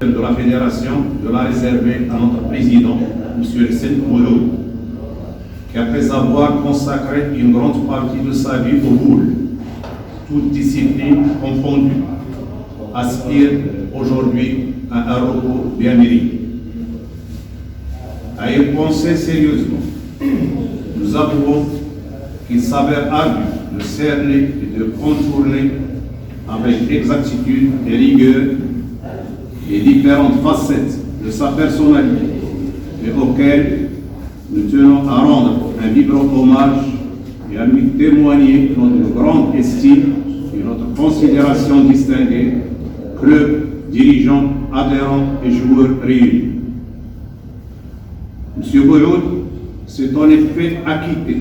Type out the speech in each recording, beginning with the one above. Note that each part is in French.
de la Fédération de la réserver à notre président, M. Hissène Bouloud, qui après avoir consacré une grande partie de sa vie au boule, toute discipline confondue, aspire aujourd'hui à un repos bien mérité. À y penser sérieusement, nous avouons qu'il s'avère ardu de cerner et de contourner avec exactitude et rigueur les différentes facettes de sa personnalité et auxquelles nous tenons à rendre un vibrant hommage et à lui témoigner notre grande estime et notre considération distinguée, club, dirigeants, adhérents et joueurs réunis. M. Bouloud s'est en effet acquitté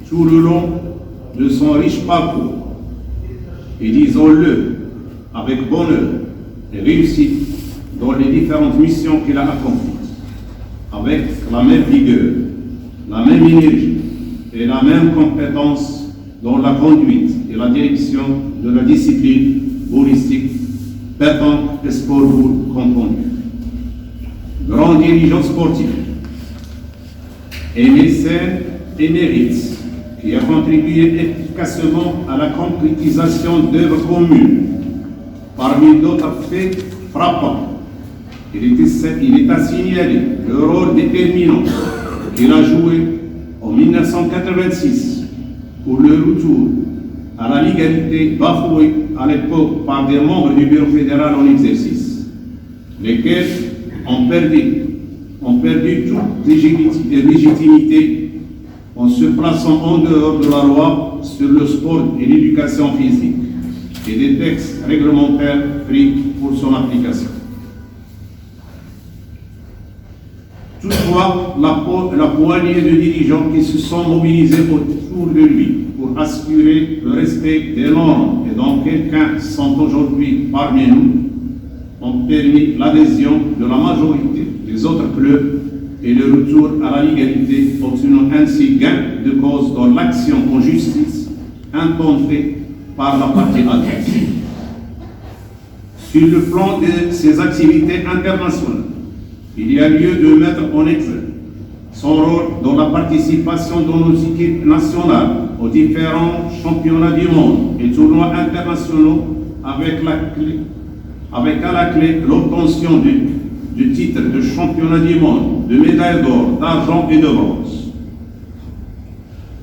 tout le long de son riche parcours et disons-le avec bonheur et réussite dans les différentes missions qu'il a accomplies, avec la même vigueur, la même énergie et la même compétence dans la conduite et la direction de la discipline boulistique, pétanque et sport boule confondus. Grand dirigeant sportif et mécène émérite qui a contribué efficacement à la concrétisation d'œuvres communes. Parmi d'autres faits frappants, il est à signaler le rôle déterminant qu'il a joué en 1986 pour le retour à la légalité bafouée à l'époque par des membres du bureau fédéral en exercice, lesquels ont perdu toute légitimité en se plaçant en dehors de la loi sur le sport et l'éducation physique et des textes réglementaires pris pour son application. Toutefois, la poignée de dirigeants qui se sont mobilisés autour de lui pour assurer le respect des normes et dont quelqu'un sont aujourd'hui parmi nous ont permis l'adhésion de la majorité des autres clubs et le retour à la légalité, obtenant ainsi gain de cause dans l'action en justice intentée par la partie adverse. Sur le plan de ses activités internationales, il y a lieu de mettre en exergue son rôle dans la participation de nos équipes nationales aux différents championnats du monde et tournois internationaux avec à la clé l'obtention du titre de championnat du monde, de médailles d'or, d'argent et de bronze.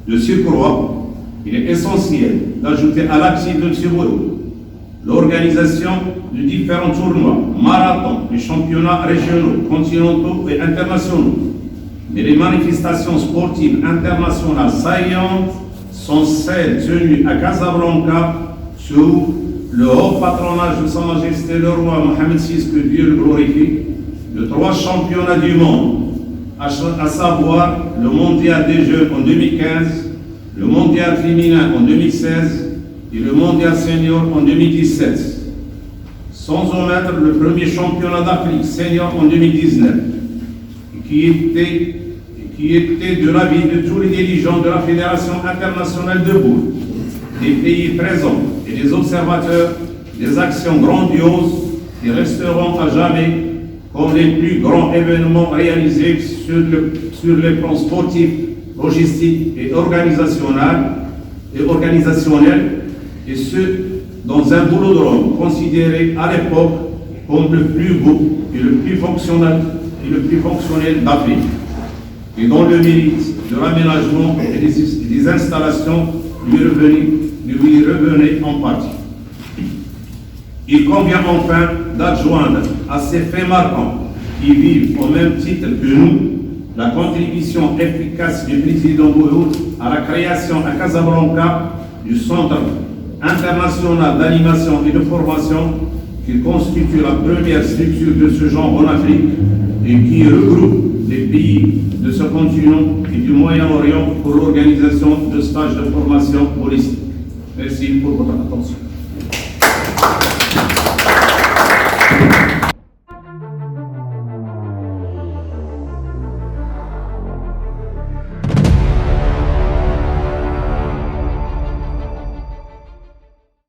De surcroît, il est essentiel d'ajouter à l'actif de M. Bouloud l'organisation de différents tournois, marathons et championnats régionaux, continentaux et internationaux. Mais les manifestations sportives internationales saillantes sont celles tenues à Casablanca sous le haut patronage de Sa Majesté le roi Mohamed VI, que Dieu le glorifie, de 3 championnats du monde, à savoir le mondial des Jeux en 2015, le mondial féminin en 2016 et le mondial senior en 2017, sans omettre le premier championnat d'Afrique senior en 2019, qui était de l'avis de tous les dirigeants de la Fédération internationale de boule, des pays présents et des observateurs, des actions grandioses qui resteront à jamais comme les plus grands événements réalisés sur les plans sportifs, logistiques et organisationnels, et ce, dans un boulodrome considéré à l'époque comme le plus beau et le plus fonctionnel d'Afrique, et dont le mérite de l'aménagement et des installations lui revenait en partie. Il convient enfin d'adjoindre à ces faits marquants qui vivent au même titre que nous la contribution efficace du président Bouloud à la création à Casablanca du Centre international d'animation et de formation qui constitue la première structure de ce genre en Afrique et qui regroupe les pays de ce continent et du Moyen-Orient pour l'organisation de stages de formation holistique. Merci pour votre attention.